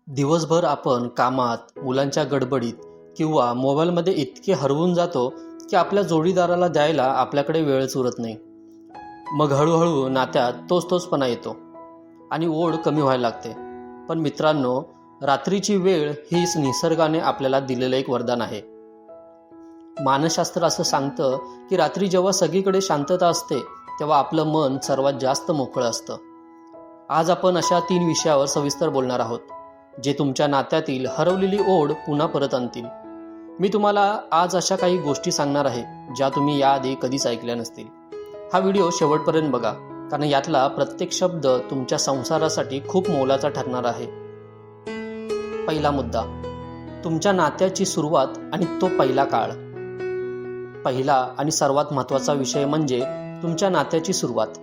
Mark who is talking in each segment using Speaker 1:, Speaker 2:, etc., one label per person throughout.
Speaker 1: दिवसभर आपण कामात, मुलांच्या गडबडीत किंवा मोबाईलमध्ये इतके हरवून जातो की आपल्या जोडीदाराला द्यायला आपल्याकडे वेळच उरत नाही. मग हळूहळू नात्यात तोच-तोचपणा येतो आणि ओढ कमी व्हायला लागते. पण मित्रांनो, रात्रीची वेळ हीच निसर्गाने आपल्याला दिलेलं एक वरदान आहे. मानसशास्त्र असं सांगतं की रात्री जेव्हा सगळीकडे शांतता असते तेव्हा आपलं मन सर्वात जास्त मोकळं असतं. आज आपण अशा 3 विषयावर सविस्तर बोलणार आहोत, जे तुमच्या नात्यातील हरवलेली ओढ पुन्हा परत आणतील. मी तुम्हाला आज अशा काही गोष्टी सांगणार आहे ज्या तुम्ही याआधी कधीच ऐकल्या नसतील. हा व्हिडिओ शेवटपर्यंत बघा, कारण यातला प्रत्येक शब्द तुमच्या संसारासाठी खूप मोलाचा ठरणार आहे. पहिला मुद्दा, तुमच्या नात्याची सुरुवात आणि तो पहिला काळ. पहिला आणि सर्वात महत्त्वाचा विषय म्हणजे तुमच्या नात्याची सुरुवात.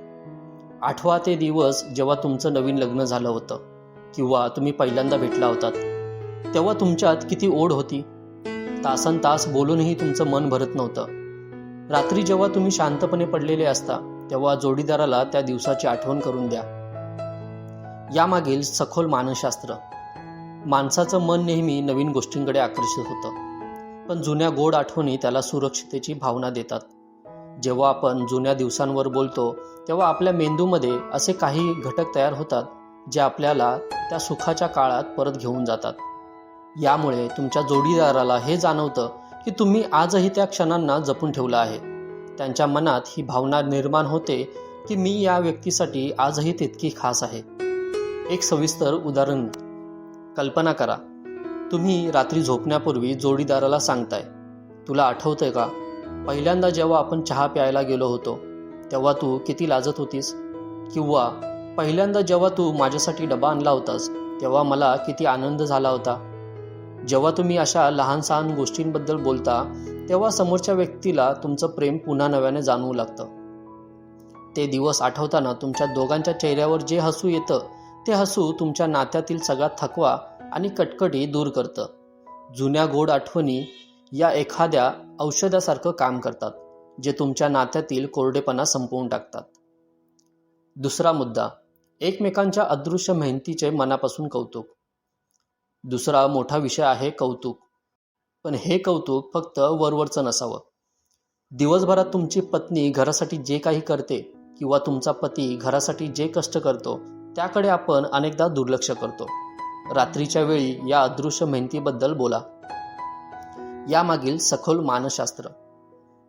Speaker 1: आठवा ते दिवस जेव्हा तुमचं नवीन लग्न झालं होतं किंवा तुम्ही पहिल्यांदा भेटला होतात, तेव्हा तुमच्यात किती ओढ होती. तासनतास बोलूनही तुमचं मन भरत नव्हतं. रात्री जेव्हा तुम्ही शांतपणे पडलेले असता तेव्हा जोडीदाराला त्या दिवसाची आठवण करून द्या. यामागील सखोल मानसशास्त्र. माणसाचं मन नेहमी नवीन गोष्टींकडे आकर्षित होतं, पण जुन्या गोड आठवणी त्याला सुरक्षिततेची भावना देतात. जेव्हा आपण जुन्या दिवसांवर बोलतो तेव्हा आपल्या मेंदूमध्ये असे काही घटक तयार होतात जे आपल्याला त्या सुखाच्या काळात परत घेऊन जातात. यामुळे तुमच्या जोडीदाराला हे जाणवतं की तुम्ही आजही त्या क्षणांना जपून ठेवलं आहे. त्यांच्या मनात ही भावना निर्माण होते की मी या व्यक्तीसाठी आजही तितकी खास आहे. एक सविस्तर उदाहरण कल्पना करा. तुम्ही रात्री झोपण्यापूर्वी जोडीदाराला सांगताय, तुला आठवतंय का, पहिल्यांदा जेव्हा आपण चहा प्यायला गेलो होतो तेव्हा तू किती लाजत होतीस, किंवा पहिल्यांदा जेव्हा तू माझ्यासाठी डबा आणला होतास तेव्हा मला किती आनंद झाला होता. जेव्हा तुम्ही अशा लहान सहान गोष्टींबद्दल बोलता तेव्हा समोरच्या व्यक्तीला तुमचं प्रेम पुन्हा नव्याने जाणवू लागतं. ते दिवस आठवताना तुमच्या दोघांच्या चेहऱ्यावर जे हसू येतं ते हसू तुमच्या नात्यातील सगळा थकवा आणि कटकटी दूर करतं. जुन्या गोड आठवणी या एखाद्या औषधासारखं काम करतात, जे तुमच्या नात्यातील कोरडेपणा संपवून टाकतात. दुसरा मुद्दा, एकमेकांच्या अदृश्य मेहनतीचे मनापासून कौतुक. दुसरा मोठा विषय आहे कौतुक. पण हे कौतुक फक्त वरवरचं नसावं. दिवसभरात तुमची पत्नी घरासाठी जे काही करते किंवा तुमचा पती घरासाठी जे कष्ट करतो त्याकडे आपण अनेकदा दुर्लक्ष करतो. रात्रीच्या वेळी या अदृश्य मेहनतीबद्दल बोला. यामागील सखोल मानसशास्त्र.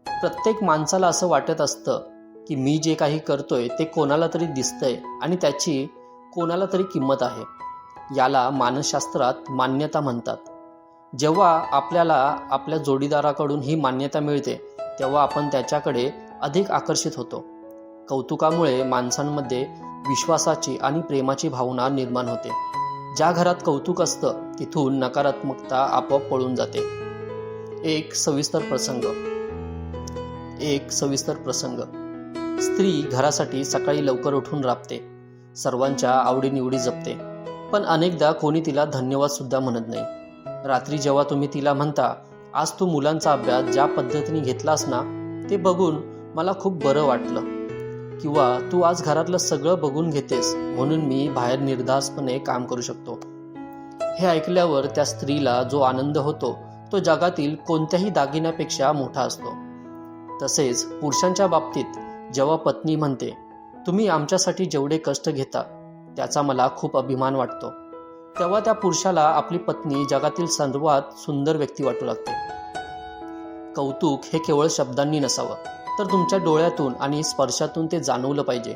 Speaker 1: प्रत्येक माणसाला असं वाटत असतं की मी जे काही करतोय ते कोणाला तरी दिसतंय आणि त्याची कोणाला तरी किंमत आहे. याला मानसशास्त्रात मान्यता म्हणतात. जेव्हा आपल्याला आपल्या जोडीदाराकडून ही मान्यता मिळते तेव्हा आपण त्याच्याकडे अधिक आकर्षित होतो. कौतुकामुळे माणसांमध्ये विश्वासाची आणि प्रेमाची भावना निर्माण होते. ज्या घरात कौतुक असतं तिथून नकारात्मकता आपोआप पळून जाते. एक सविस्तर प्रसंग. स्त्री घरासाठी सकाळी लवकर उठून राबते, सर्वांच्या आवडीनिवडी जपते, पण अनेकदा कोणी तिला धन्यवाद सुद्धा म्हणत नाही. रात्री जेव्हा तुम्ही तिला म्हणता, आज तू मुलांचा अभ्यास ज्या पद्धतीने घेतलास ना ते बघून मला खूप बरं वाटलं, किंवा तू आज घरातलं सगळं बघून घेतेस म्हणून मी बाहेर निर्धास्तपणे काम करू शकतो, हे ऐकल्यावर त्या स्त्रीला जो आनंद होतो तो जगातील कोणत्याही दागिन्यापेक्षा मोठा असतो. तसेच पुरुषांच्या बाबतीत जेव्हा पत्नी म्हणते, तुम्ही आमच्यासाठी जेवढे कष्ट घेता त्याचा मला खूप अभिमान वाटतो, तेव्हा त्या पुरुषाला आपली पत्नी जगातील सर्वात सुंदर व्यक्ती वाटू लागते. कौतुक हे केवळ शब्दांनी नसावं, तर तुमच्या डोळ्यातून आणि स्पर्शातून ते जाणवलं पाहिजे.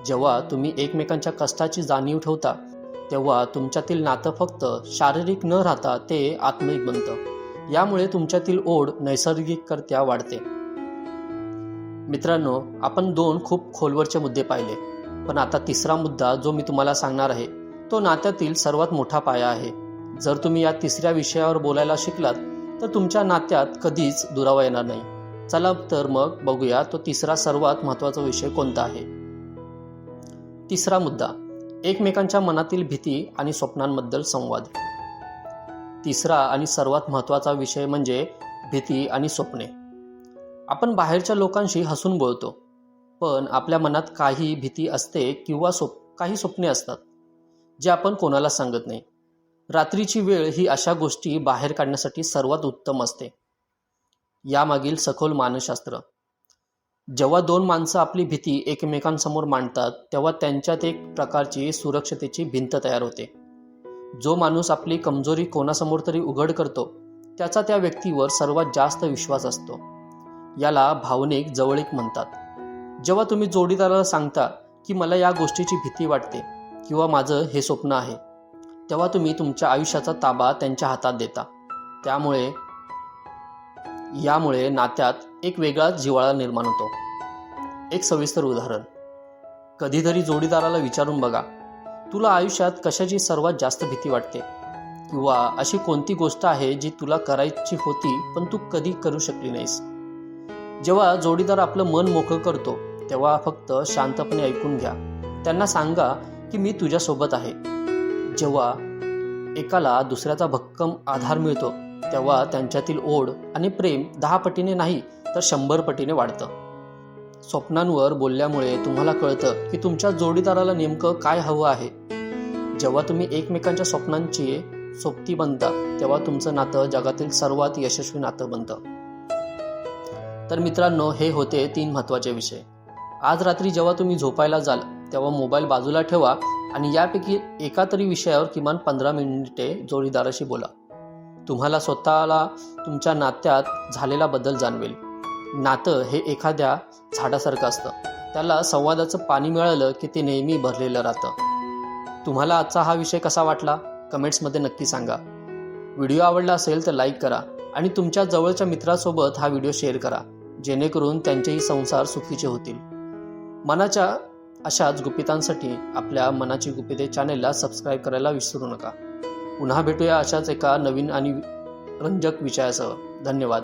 Speaker 1: जेव्हा तुम्ही एकमेकांच्या कष्टाची जाणीव ठेवता तेव्हा तुमच्यातील नातं फक्त शारीरिक न राहता ते आत्मिक बनतं. यामुळे तुमच्यातील ओढ नैसर्गिकरित्या वाढते. मित्रांनो, आपण 2 खूप खोलवरचे मुद्दे पाहिले, पण आता तिसरा मुद्दा जो मी तुम्हाला सांगणार आहे तो नात्यातील सर्वात मोठा पाया आहे. जर तुम्ही या तिसऱ्या विषयावर बोलायला शिकलात तर तुमच्या नात्यात कधीच दुरावा येणार नाही. चला तर मग बघूया तो तिसरा सर्वात महत्त्वाचा विषय कोणता आहे. तिसरा मुद्दा, एकमेकांच्या मनातील भीती आणि स्वप्नांबद्दल संवाद. तिसरा आणि सर्वात महत्त्वाचा विषय म्हणजे भीती आणि स्वप्ने. आपण बाहेरच्या लोकांशी हसून बोलतो, पण आपल्या मनात काही भीती असते किंवा काही स्वप्ने असतात जे आपण कोणाला सांगत नाही. रात्रीची वेळ ही अशा गोष्टी बाहेर काढण्यासाठी सर्वात उत्तम असते. यामागील सखोल मानसशास्त्र. जेव्हा दोन माणसं आपली भीती एकमेकांसमोर मांडतात तेव्हा त्यांच्यात एक प्रकारची सुरक्षतेची भिंत तयार होते. जो माणूस आपली कमजोरी कोणासमोर तरी उघड करतो त्याचा त्या व्यक्तीवर सर्वात जास्त विश्वास असतो. याला भावनिक जवळीक म्हणतात. जेव्हा तुम्ही जोडीदाराला सांगता की मला या गोष्टीची भीती वाटते किंवा माझं हे स्वप्न आहे, तेव्हा तुम्ही तुमच्या आयुष्याचा ताबा त्यांच्या हातात देता. यामुळे नात्यात एक वेगळाच जिव्हाळा निर्माण होतो. एक सविस्तर उदाहरण. कधीतरी जोडीदाराला विचारून बघा, तुला आयुष्यात कशाची सर्वात जास्त भीती वाटते, किंवा अशी कोणती गोष्ट आहे जी तुला करायची होती पण तू कधी करू शकली नाहीस. जेव्हा जोडीदार आपलं मन मोकळं करतो तेव्हा फक्त शांतपणे ऐकून घ्या. त्यांना सांगा की मी तुझ्यासोबत आहे. जेव्हा एकाला दुसऱ्याचा भक्कम आधार मिळतो तेव्हा त्यांच्यातील ओढ आणि प्रेम 10 पटीने नाही तर 100 पटीने वाढतं. स्वप्नांवर बोलल्यामुळे तुम्हाला कळतं की तुमच्या जोडीदाराला नेमकं काय हवं आहे. जेव्हा तुम्ही एकमेकांच्या स्वप्नांची सोबती बनता तेव्हा तुमचं नातं जगातील सर्वात यशस्वी नातं बनतं. तर मित्रांनो, हे होते 3 महत्त्वाचे विषय. आज रात्री जेव्हा तुम्ही झोपायला जाल तेव्हा मोबाईल बाजूला ठेवा आणि यापैकी एका तरी विषयावर किमान 15 मिनिटे जोडीदाराशी बोला. तुम्हाला स्वतःला तुमच्या नात्यात झालेला बदल जाणवेल. नातं हे एखाद्या झाडासारखं असतं. त्याला संवादाचं पाणी मिळालं की ते नेहमी भरलेलं राहतं. तुम्हाला आजचा हा विषय कसा वाटला कमेंट्समध्ये नक्की सांगा. व्हिडिओ आवडला असेल तर लाईक करा आणि तुमच्या जवळच्या मित्रासोबत हा व्हिडिओ शेअर करा, जेणेकरून त्यांचेही संसार सुखीचे होतील. मनाच्या अशाच गुपितांसाठी आपल्या मनाची गुपिते चॅनेलला सबस्क्राईब करायला विसरू नका. पुन्हा भेटूया अशाच एका नवीन आणि रंजक विषयासह. धन्यवाद.